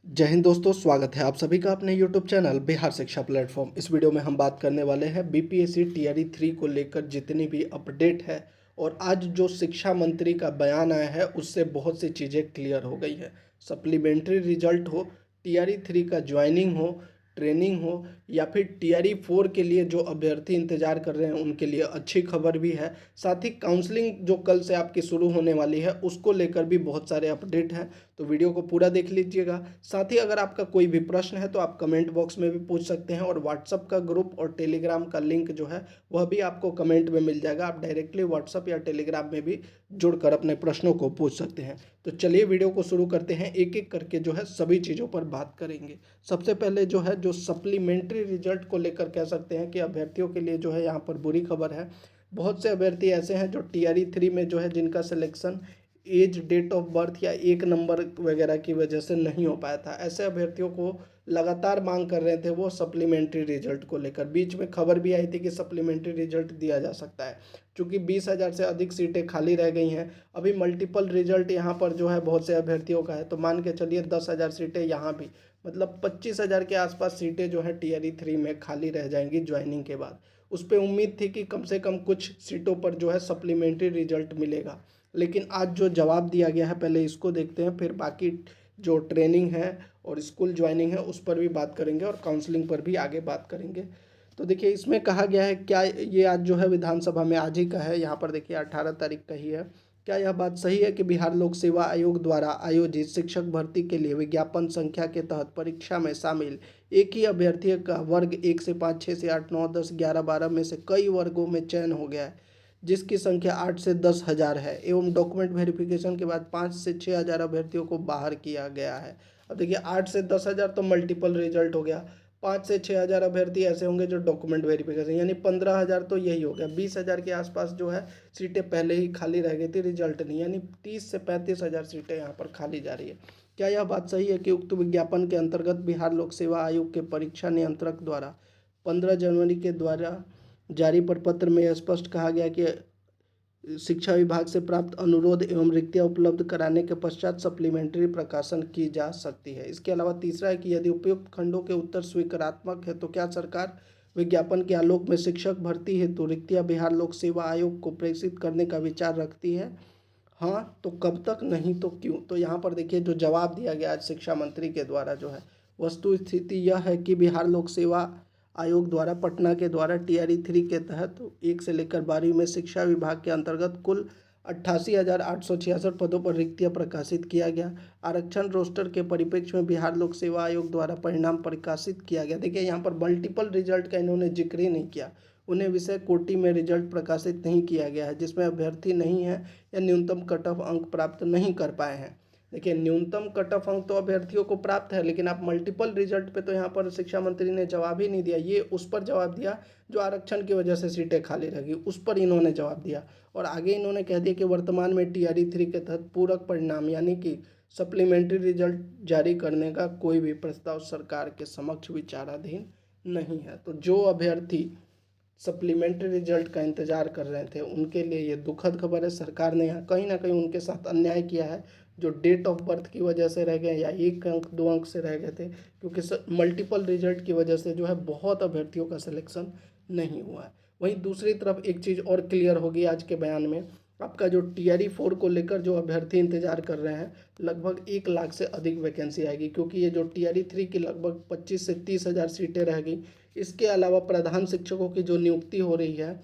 जय हिंद दोस्तों, स्वागत है आप सभी का अपने यूट्यूब चैनल बिहार शिक्षा प्लेटफॉर्म। इस वीडियो में हम बात करने वाले हैं बीपीएससी टीआरई 3 को लेकर जितनी भी अपडेट है। और आज जो शिक्षा मंत्री का बयान आया है उससे बहुत सी चीज़ें क्लियर हो गई है। सप्लीमेंट्री रिजल्ट हो, टीआरई 3 का ज्वाइनिंग हो, ट्रेनिंग हो, या फिर टीआरई 4 के लिए जो अभ्यर्थी इंतजार कर रहे हैं उनके लिए अच्छी खबर भी है। साथ ही काउंसलिंग जो कल से आपकी शुरू होने वाली है उसको लेकर भी बहुत सारे अपडेट हैं, तो वीडियो को पूरा देख लीजिएगा। साथ ही अगर आपका कोई भी प्रश्न है तो आप कमेंट बॉक्स में भी पूछ सकते हैं, और व्हाट्सअप का ग्रुप और टेलीग्राम का लिंक जो है वह भी आपको कमेंट में मिल जाएगा। आप डायरेक्टली व्हाट्सअप या टेलीग्राम में भी जुड़कर अपने प्रश्नों को पूछ सकते हैं। तो चलिए वीडियो को शुरू करते हैं, एक एक करके जो है सभी चीज़ों पर बात करेंगे। सबसे पहले जो है जो सप्लीमेंट्री रिजल्ट को लेकर कह सकते हैं कि अभ्यर्थियों के लिए जो है यहाँ पर बुरी खबर है। बहुत से अभ्यर्थी ऐसे हैं जो टीआरई 3 में जो है जिनका selection age, date of birth या एक नंबर वगैरह की वजह से नहीं हो पाया था। ऐसे अभ्यर्थियों को लगातार मांग कर रहे थे वो सप्लीमेंट्री रिजल्ट को लेकर। बीच में खबर भी आई थी कि सप्लीमेंट्री रिजल्ट दिया जा सकता है, क्योंकि 20,000 से अधिक सीटें खाली रह गई हैं। अभी मल्टीपल रिजल्ट यहाँ पर जो है बहुत से अभ्यर्थियों का है, तो मान के चलिए 10,000 सीटें यहाँ भी, मतलब 25,000 के आसपास सीटें जो है टीआरई 3 में खाली रह जाएंगी ज्वाइनिंग के बाद। उस पर उम्मीद थी कि कम से कम कुछ सीटों पर जो है सप्लीमेंट्री रिजल्ट मिलेगा, लेकिन आज जो जवाब दिया गया है पहले इसको देखते हैं, फिर बाकी जो ट्रेनिंग है और स्कूल ज्वाइनिंग है उस पर भी बात करेंगे और काउंसलिंग पर भी आगे बात करेंगे। तो देखिए इसमें कहा गया है, क्या ये आज जो है विधानसभा में आज ही का है, यहाँ पर देखिए 18 तारीख का ही है। क्या यह बात सही है कि बिहार लोक सेवा आयोग द्वारा आयोजित शिक्षक भर्ती के लिए विज्ञापन संख्या के तहत परीक्षा में शामिल एक ही अभ्यर्थी का वर्ग 1 से 5, 6 से 8, 9, 10, 11, 12 में से कई वर्गों में चयन हो गया है, जिसकी संख्या 8 से 10,000 है, एवं डॉक्यूमेंट वेरिफिकेशन के बाद 5 से 6,000 अभ्यर्थियों को बाहर किया गया है। अब देखिए 8 से 10,000 तो मल्टीपल रिजल्ट हो गया, 5 से 6,000 अभ्यर्थी ऐसे होंगे जो डॉक्यूमेंट वेरिफिकेशन, यानी 15,000 तो यही हो गया। 20,000 के आसपास जो है सीटें पहले ही खाली रह गई थी, रिजल्ट नहीं, यानी 30 से 35,000 सीटें यहाँ पर खाली जा रही है। क्या यह बात सही है कि उक्त विज्ञापन के अंतर्गत बिहार लोक सेवा आयोग के परीक्षा नियंत्रक द्वारा 15 जनवरी के द्वारा जारी प्रपत्र में यह स्पष्ट कहा गया कि शिक्षा विभाग से प्राप्त अनुरोध एवं रिक्तियां उपलब्ध कराने के पश्चात सप्लीमेंट्री प्रकाशन की जा सकती है। इसके अलावा तीसरा है कि यदि उपयुक्त खंडों के उत्तर स्वीकारात्मक है तो क्या सरकार विज्ञापन के आलोक में शिक्षक भर्ती हेतु रिक्तियां बिहार लोक सेवा आयोग को प्रेषित करने का विचार रखती है? हाँ तो कब तक, नहीं तो क्यों? तो यहाँ पर देखिए जो जवाब दिया गया आज शिक्षा मंत्री के द्वारा जो है, वस्तु स्थिति यह है कि बिहार लोक सेवा आयोग द्वारा पटना के द्वारा टीआरई 3 के तहत 1 से लेकर 12वीं में शिक्षा विभाग के अंतर्गत कुल 88,866 पदों पर रिक्तियां प्रकाशित किया गया। आरक्षण रोस्टर के परिप्रेक्ष्य में बिहार लोक सेवा आयोग द्वारा परिणाम प्रकाशित किया गया। देखिए यहाँ पर मल्टीपल रिजल्ट का इन्होंने जिक्र ही नहीं किया, उन्हें विषय कोटि में रिजल्ट प्रकाशित नहीं किया गया है जिसमें अभ्यर्थी नहीं है या न्यूनतम कट ऑफ अंक प्राप्त नहीं कर पाए हैं। देखिए न्यूनतम कट ऑफ अंक तो अभ्यर्थियों को प्राप्त है, लेकिन आप मल्टीपल रिजल्ट पे तो यहाँ पर शिक्षा मंत्री ने जवाब ही नहीं दिया। ये उस पर जवाब दिया जो आरक्षण की वजह से सीटें खाली रह गई, उस पर इन्होंने जवाब दिया। और आगे इन्होंने कह दिया कि वर्तमान में टीआरई 3 के तहत पूरक परिणाम यानी कि सप्लीमेंट्री रिजल्ट जारी करने का कोई भी प्रस्ताव सरकार के समक्ष विचाराधीन नहीं है। तो जो अभ्यर्थी सप्लीमेंट्री रिजल्ट का इंतजार कर रहे थे उनके लिए ये दुखद खबर है। सरकार ने यहाँ कहीं ना कहीं उनके साथ अन्याय किया है, जो डेट ऑफ बर्थ की वजह से रह गए या 1 अंक 2 अंक से रह गए थे, क्योंकि मल्टीपल रिजल्ट की वजह से जो है बहुत अभ्यर्थियों का सिलेक्शन नहीं हुआ है। वहीं दूसरी तरफ एक चीज़ और क्लियर होगी आज के बयान में, आपका जो टीआरई 4 को लेकर जो अभ्यर्थी इंतजार कर रहे हैं लगभग 1 लाख से अधिक वैकेंसी आएगी, क्योंकि ये जो टीआरई 3 की लगभग 25 से 30,000 सीटें रह गई। इसके अलावा प्रधान शिक्षकों की जो नियुक्ति हो रही है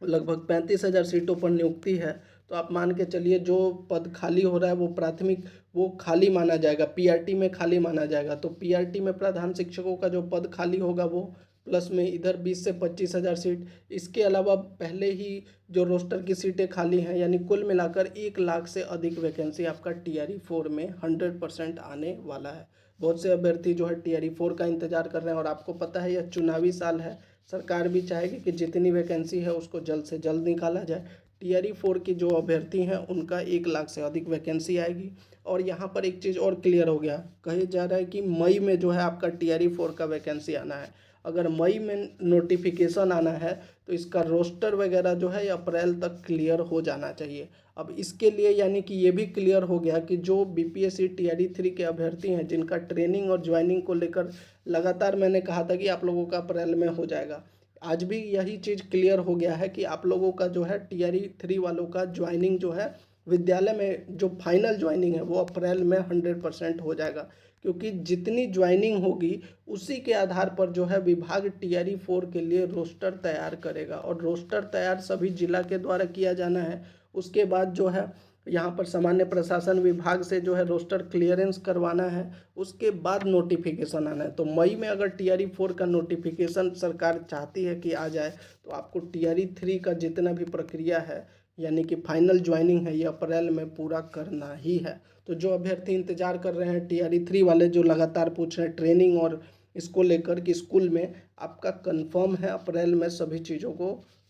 लगभग 35,000 सीटों पर नियुक्ति है। तो आप मान के चलिए जो पद खाली हो रहा है वो प्राथमिक, वो खाली माना जाएगा, पीआरटी में खाली माना जाएगा। तो पीआरटी में प्रधान शिक्षकों का जो पद खाली होगा वो प्लस में इधर 20 से 25,000 सीट। इसके अलावा पहले ही जो रोस्टर की सीटें खाली हैं, यानी कुल मिलाकर 1 लाख से अधिक वैकेंसी आपका टीआरई 4 में 100% आने वाला है। बहुत से अभ्यर्थी जो है टीआरई 4 का इंतजार कर रहे हैं, और आपको पता है यह चुनावी साल है, सरकार भी चाहेगी कि जितनी वैकेंसी है उसको जल्द से जल्द निकाला जाए। टीआरई 4 की जो अभ्यर्थी हैं उनका 1 लाख से अधिक वैकेंसी आएगी। और यहाँ पर एक चीज़ और क्लियर हो गया, कहे जा रहा है कि मई में जो है आपका टीआरई 4 का वैकेंसी आना है। अगर मई में नोटिफिकेशन आना है तो इसका रोस्टर वगैरह जो है ये अप्रैल तक क्लियर हो जाना चाहिए। अब इसके लिए यानी कि ये भी क्लियर हो गया कि जो बीपीएससी टीआरई 3 के अभ्यर्थी हैं जिनका ट्रेनिंग और ज्वाइनिंग को लेकर लगातार मैंने कहा था कि आप लोगों का अप्रैल में हो जाएगा, आज भी यही चीज़ क्लियर हो गया है कि आप लोगों का जो है टीआरई 3 वालों का ज्वाइनिंग जो है विद्यालय में जो फाइनल ज्वाइनिंग है वो अप्रैल में 100% हो जाएगा। क्योंकि जितनी ज्वाइनिंग होगी उसी के आधार पर जो है विभाग टीआरई 4 के लिए रोस्टर तैयार करेगा और रोस्टर तैयार सभी जिला के द्वारा किया जाना है। उसके बाद जो है यहाँ पर सामान्य प्रशासन विभाग से जो है रोस्टर क्लियरेंस करवाना है, उसके बाद नोटिफिकेशन आना है। तो मई में अगर टीआरई 4 का नोटिफिकेशन सरकार चाहती है कि आ जाए तो आपको टीआरई 3 का जितना भी प्रक्रिया है यानी कि फाइनल ज्वाइनिंग है ये अप्रैल में पूरा करना ही है। तो जो अभ्यर्थी इंतजार कर रहे हैं टीआरई 3 वाले जो लगातार पूछ रहे हैं ट्रेनिंग और इसको लेकर कि स्कूल में आपका कंफर्म है अप्रैल में सभी चीज़ों को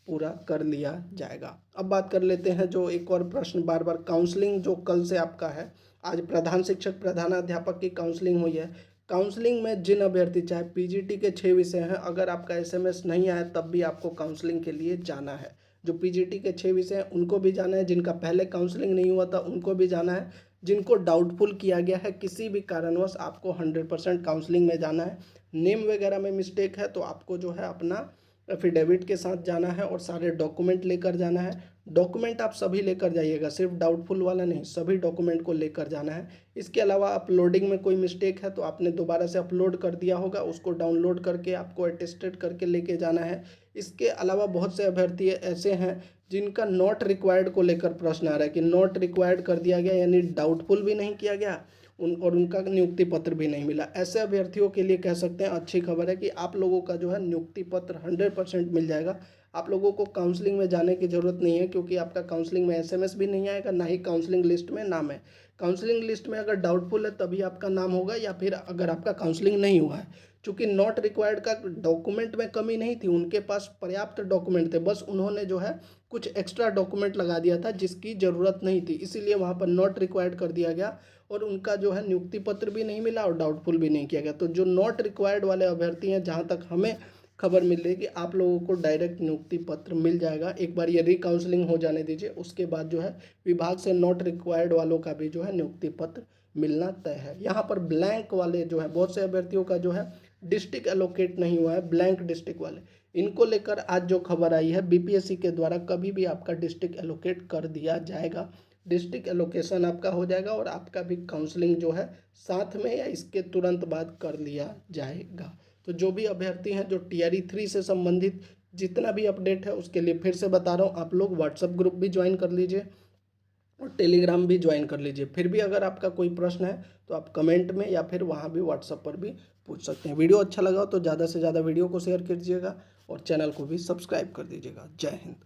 पूरा कर लिया जाएगा। अब बात कर लेते हैं जो एक और प्रश्न बार बार काउंसलिंग जो कल से आपका है, आज प्रधान शिक्षक प्रधानाध्यापक की काउंसलिंग हुई है। काउंसलिंग में जिन अभ्यर्थी चाहे पीजीटी के 6 विषय हैं, अगर आपका एसएमएस नहीं आया तब भी आपको काउंसलिंग के लिए जाना है। जो पीजीटी के 6 विषय हैं उनको भी जाना है, जिनका पहले काउंसलिंग नहीं हुआ था उनको भी जाना है, जिनको डाउटफुल किया गया है किसी भी कारणवश आपको 100% काउंसलिंग में जाना है। नेम वगैरह में मिस्टेक है तो आपको जो है अपना एफिडेविट के साथ जाना है और सारे डॉक्यूमेंट लेकर जाना है। डॉक्यूमेंट आप सभी लेकर जाइएगा, सिर्फ डाउटफुल वाला नहीं, सभी डॉक्यूमेंट को लेकर जाना है। इसके अलावा अपलोडिंग में कोई मिस्टेक है तो आपने दोबारा से अपलोड कर दिया होगा, उसको डाउनलोड करके आपको अटेस्टेड करके लेके जाना है। इसके अलावा बहुत से अभ्यर्थी ऐसे हैं जिनका नॉट रिक्वायर्ड को लेकर प्रश्न आ रहा है कि नॉट रिक्वायर्ड कर दिया गया यानी डाउटफुल भी नहीं किया गया और उनका नियुक्ति पत्र भी नहीं मिला। ऐसे अभ्यर्थियों के लिए कह सकते हैं अच्छी खबर है कि आप लोगों का जो है नियुक्ति पत्र 100% मिल जाएगा। आप लोगों को काउंसलिंग में जाने की ज़रूरत नहीं है क्योंकि आपका काउंसलिंग में एसएमएस भी नहीं आएगा, ना ही काउंसलिंग लिस्ट में नाम है। काउंसलिंग लिस्ट में अगर डाउटफुल है तभी आपका नाम होगा या फिर अगर आपका काउंसलिंग नहीं हुआ है। चूँकि नॉट रिक्वायर्ड का डॉक्यूमेंट में कमी नहीं थी, उनके पास पर्याप्त डॉक्यूमेंट थे, बस उन्होंने जो है कुछ एक्स्ट्रा डॉक्यूमेंट लगा दिया था जिसकी ज़रूरत नहीं थी, इसीलिए वहाँ पर नॉट रिक्वायर्ड कर दिया गया और उनका जो है नियुक्ति पत्र भी नहीं मिला और डाउटफुल भी नहीं किया गया। तो जो नॉट रिक्वायर्ड वाले अभ्यर्थी हैं, जहाँ तक हमें खबर मिल रही है कि आप लोगों को डायरेक्ट नियुक्ति पत्र मिल जाएगा। एक बार ये रिकाउंसलिंग हो जाने दीजिए, उसके बाद जो है विभाग से नॉट रिक्वायर्ड वालों का भी जो है नियुक्ति पत्र मिलना तय है। यहाँ पर ब्लैंक वाले जो है बहुत से अभ्यर्थियों का जो है डिस्ट्रिक्ट एलोकेट नहीं हुआ है, ब्लैंक डिस्ट्रिक्ट वाले, इनको लेकर आज जो खबर आई है बीपीएससी के द्वारा कभी भी आपका डिस्ट्रिक्ट एलोकेट कर दिया जाएगा। डिस्ट्रिक्ट एलोकेशन आपका हो जाएगा और आपका भी काउंसलिंग जो है साथ में या इसके तुरंत बाद कर लिया जाएगा। तो जो भी अभ्यर्थी हैं जो टीआरई 3 से संबंधित जितना भी अपडेट है उसके लिए फिर से बता रहा हूँ, आप लोग व्हाट्सएप ग्रुप भी ज्वाइन कर लीजिए और टेलीग्राम भी ज्वाइन कर लीजिए। फिर भी अगर आपका कोई प्रश्न है तो आप कमेंट में या फिर वहाँ भी व्हाट्सएप पर भी पूछ सकते हैं। वीडियो अच्छा लगा तो ज़्यादा से ज़्यादा वीडियो को शेयर कीजिएगा और चैनल को भी सब्सक्राइब कर दीजिएगा। जय हिंद।